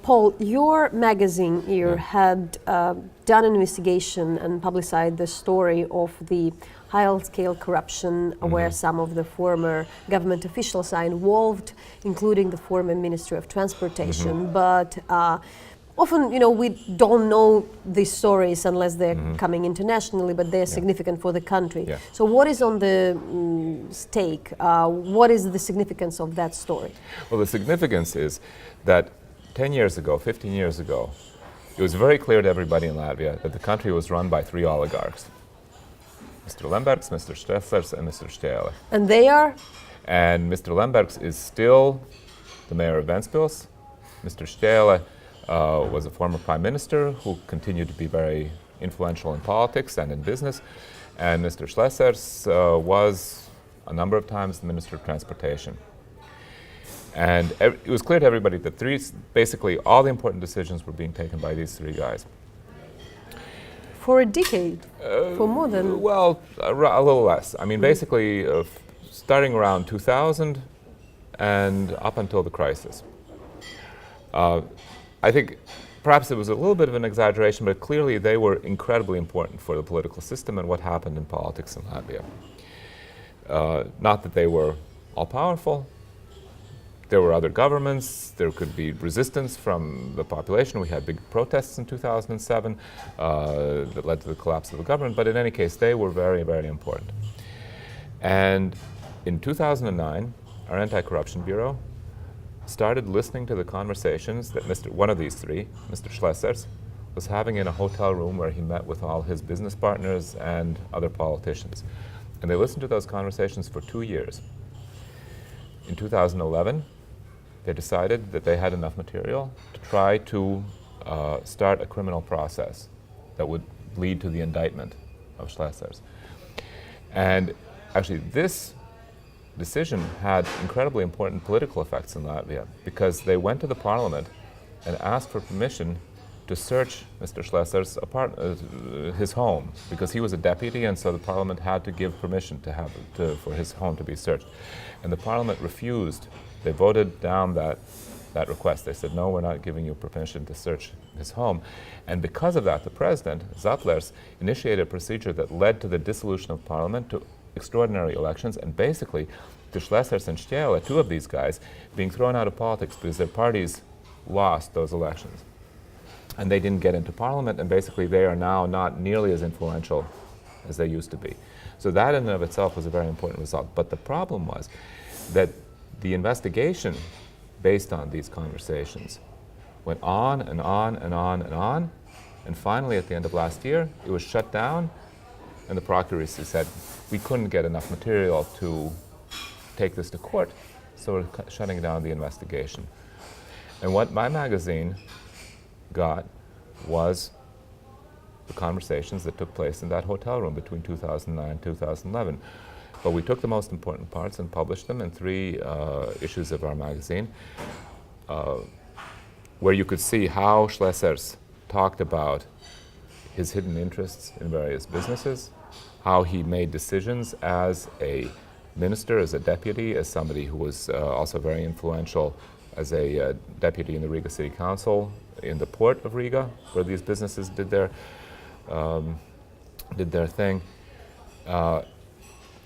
Paul, your magazine here had done an investigation and publicized the story of the high-scale corruption where some of the former government officials are involved, including the former Ministry of Transportation. But often, we don't know these stories unless they're coming internationally, but they're significant for the country. Yeah. So what is on the stake? What is the significance of that story? Well, the significance is that 10 years ago, 15 years ago, it was very clear to everybody in Latvia that the country was run by three oligarchs. Mr. Lembergs, Mr. Stressers, and Mr. Štēle. And they are? And Mr. Lembergs is still the mayor of Ventspils. Mr. Štēle was a former prime minister who continued to be very influential in politics and in business. And Mr. Stressers was a number of times the Minister of Transportation. And it was clear to everybody that basically all the important decisions were being taken by these three guys. For a decade? For more than? Well, a little less. I mean, basically, starting around 2000 and up until the crisis. I think perhaps it was a little bit of an exaggeration, but clearly they were incredibly important for the political system and what happened in politics in Latvia. Not that they were all-powerful. There were other governments. There could be resistance from the population. We had big protests in 2007 that led to the collapse of the government. But in any case, they were very, very important. And in 2009, our Anti-Corruption Bureau started listening to the conversations that one of these three, Mr. Stressers, was having in a hotel room where he met with all his business partners and other politicians. And they listened to those conversations for 2 years. In 2011, they decided that they had enough material to try to start a criminal process that would lead to the indictment of Stressers. And actually, this decision had incredibly important political effects in Latvia because they went to the parliament and asked for permission to search Mr. Stressers' his home, because he was a deputy, and so the parliament had to give permission for his home to be searched. And the parliament refused. They voted down that request. They said, no, we're not giving you permission to search his home. And because of that, the president, Zatlers, initiated a procedure that led to the dissolution of parliament, to extraordinary elections, and basically to Stressers and Štēle, two of these guys, being thrown out of politics because their parties lost those elections. And they didn't get into parliament, and basically they are now not nearly as influential as they used to be. So that in and of itself was a very important result. But the problem was that the investigation based on these conversations went on and on and on and on, and finally at the end of last year it was shut down, and the procuracy said we couldn't get enough material to take this to court, so we're shutting down the investigation. And what my magazine got was the conversations that took place in that hotel room between 2009 and 2011. But we took the most important parts and published them in 3 issues of our magazine, where you could see how Stressers talked about his hidden interests in various businesses, how he made decisions as a minister, as a deputy, as somebody who was also very influential as a deputy in the Riga City Council, in the port of Riga, where these businesses did their thing.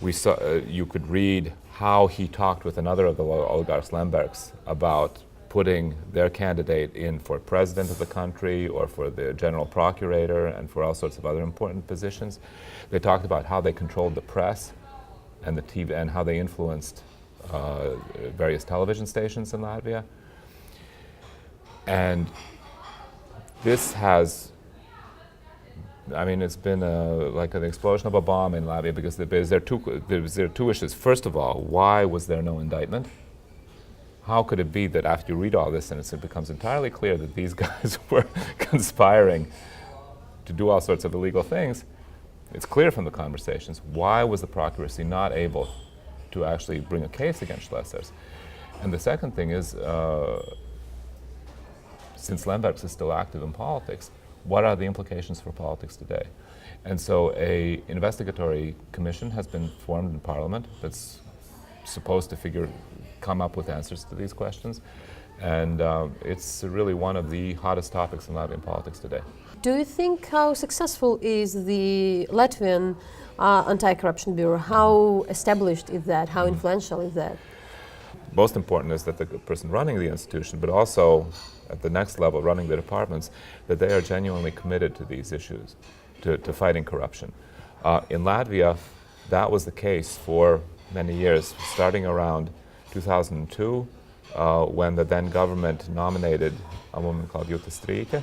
We saw, you could read how he talked with another of the oligarchs, Lembergs, about putting their candidate in for president of the country or for the general procurator and for all sorts of other important positions. They talked about how they controlled the press and the TV and how they influenced various television stations in Latvia. And this has, I mean, it's been like an explosion of a bomb in Latvia, because there are two issues. First of all, why was there no indictment? How could it be that after you read all this and it becomes entirely clear that these guys were conspiring to do all sorts of illegal things? It's clear from the conversations. Why was the procuracy not able to actually bring a case against Stressers? And the second thing is, since Lembergs is still active in politics, what are the implications for politics today? And so an investigatory commission has been formed in Parliament that's supposed to come up with answers to these questions. And it's really one of the hottest topics in Latvian politics today. Do you think how successful is the Latvian Anti-Corruption Bureau? How established is that? How influential is that? Most important is that the person running the institution, but also at the next level, running the departments, that they are genuinely committed to these issues, to fighting corruption. In Latvia, that was the case for many years, starting around 2002, when the then government nominated a woman called Jutta Strīke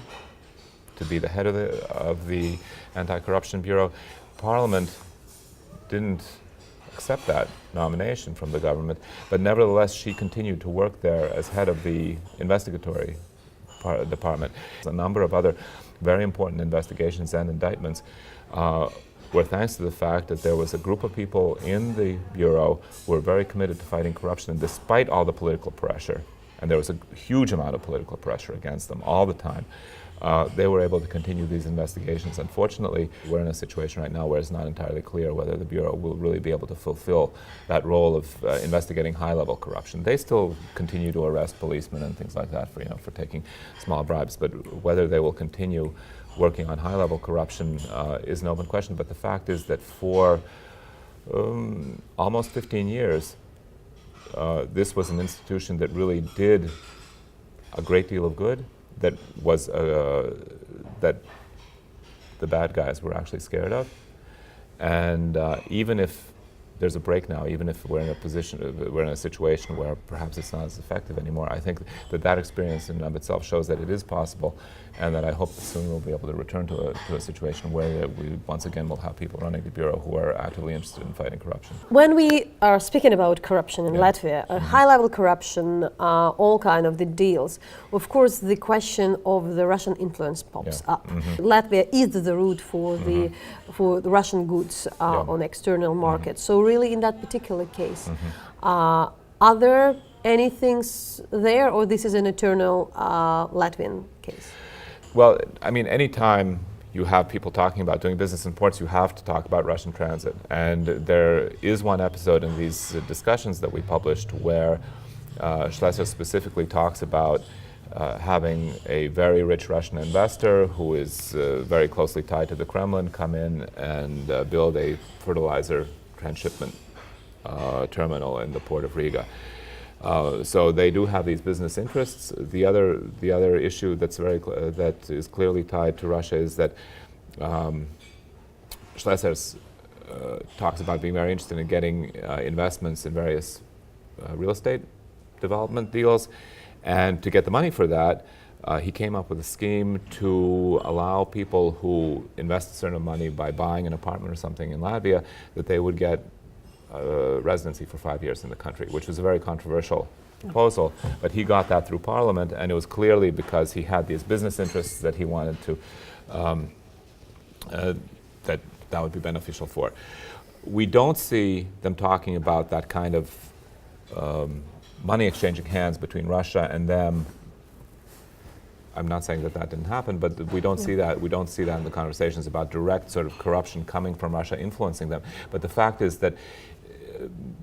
to be the head of the Anti-Corruption Bureau. Parliament didn't accept that nomination from the government, but nevertheless she continued to work there as head of the investigatory department. A number of other very important investigations and indictments were thanks to the fact that there was a group of people in the Bureau who were very committed to fighting corruption, and despite all the political pressure, and there was a huge amount of political pressure against them all the time, they were able to continue these investigations. Unfortunately, we're in a situation right now where it's not entirely clear whether the Bureau will really be able to fulfill that role of investigating high-level corruption. They still continue to arrest policemen and things like that for taking small bribes, but whether they will continue working on high-level corruption is an open question. But the fact is that for almost 15 years, this was an institution that really did a great deal of good, that was that the bad guys were actually scared of. And even if there's a break now, even if we're in a situation where perhaps it's not as effective anymore, I think that experience in and of itself shows that it is possible, and that I hope that soon we'll be able to return to a situation where we once again will have people running the Bureau who are actively interested in fighting corruption. When we are speaking about corruption in Latvia, high-level corruption, all kind of the deals, of course the question of the Russian influence pops up. Latvia is the route for the Russian goods on external markets. So really in that particular case, are there any things there, or this is an eternal Latvian case? Well, I mean, anytime you have people talking about doing business in ports, you have to talk about Russian transit. And there is one episode in these discussions that we published where Schlesser specifically talks about having a very rich Russian investor who is very closely tied to the Kremlin come in and build a fertilizer transshipment terminal in the port of Riga. So they do have these business interests. The other issue that is clearly tied to Russia is that Schlesser talks about being very interested in getting investments in various real estate development deals, and to get the money for that, he came up with a scheme to allow people who invest a certain money by buying an apartment or something in Latvia, that they would get residency for 5 years in the country, which was a very controversial proposal, but he got that through Parliament, and it was clearly because he had these business interests that he wanted to, that would be beneficial for. We don't see them talking about that kind of money exchanging hands between Russia and them. I'm not saying that didn't happen, but we don't see that. We don't see that in the conversations about direct sort of corruption coming from Russia influencing them. But the fact is that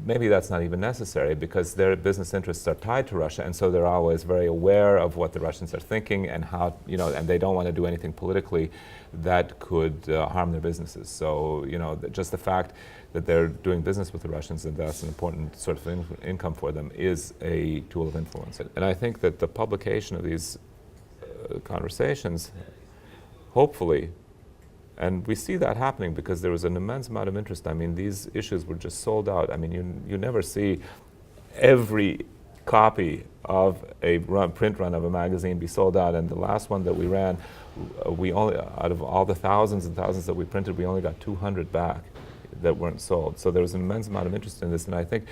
maybe that's not even necessary, because their business interests are tied to Russia, and so they're always very aware of what the Russians are thinking and how, and they don't want to do anything politically that could harm their businesses. So, just the fact that they're doing business with the Russians, and that's an important sort of income for them, is a tool of influence. And I think that the publication of these conversations, hopefully, and we see that happening because there was an immense amount of interest. I mean, these issues were just sold out. I mean, you never see every copy of a print run of a magazine be sold out, and the last one that we ran, we only, out of all the thousands and thousands that we printed, we only got 200 back that weren't sold. So there was an immense amount of interest in this, and I think,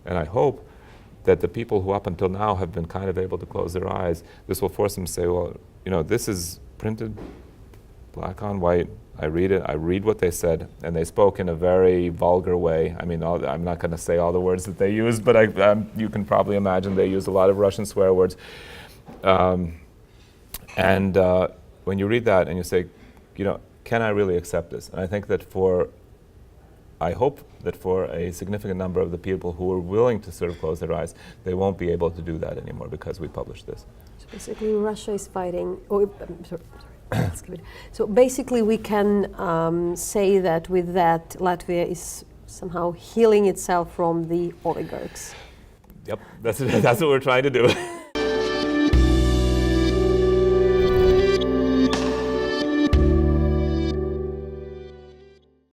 and I hope, that the people who up until now have been kind of able to close their eyes, this will force them to say, well, this is printed black on white. I read it, I read what they said, and they spoke in a very vulgar way. I mean, I'm not going to say all the words that they used, but you can probably imagine they used a lot of Russian swear words. And when you read that and you say, can I really accept this? And I think that for I hope that for a significant number of the people who are willing to sort of close their eyes, they won't be able to do that anymore because we published this. So basically, Russia is fighting. Sorry. Let's give it. So basically, we can say that with that, Latvia is somehow healing itself from the oligarchs. Yep, that's what we're trying to do.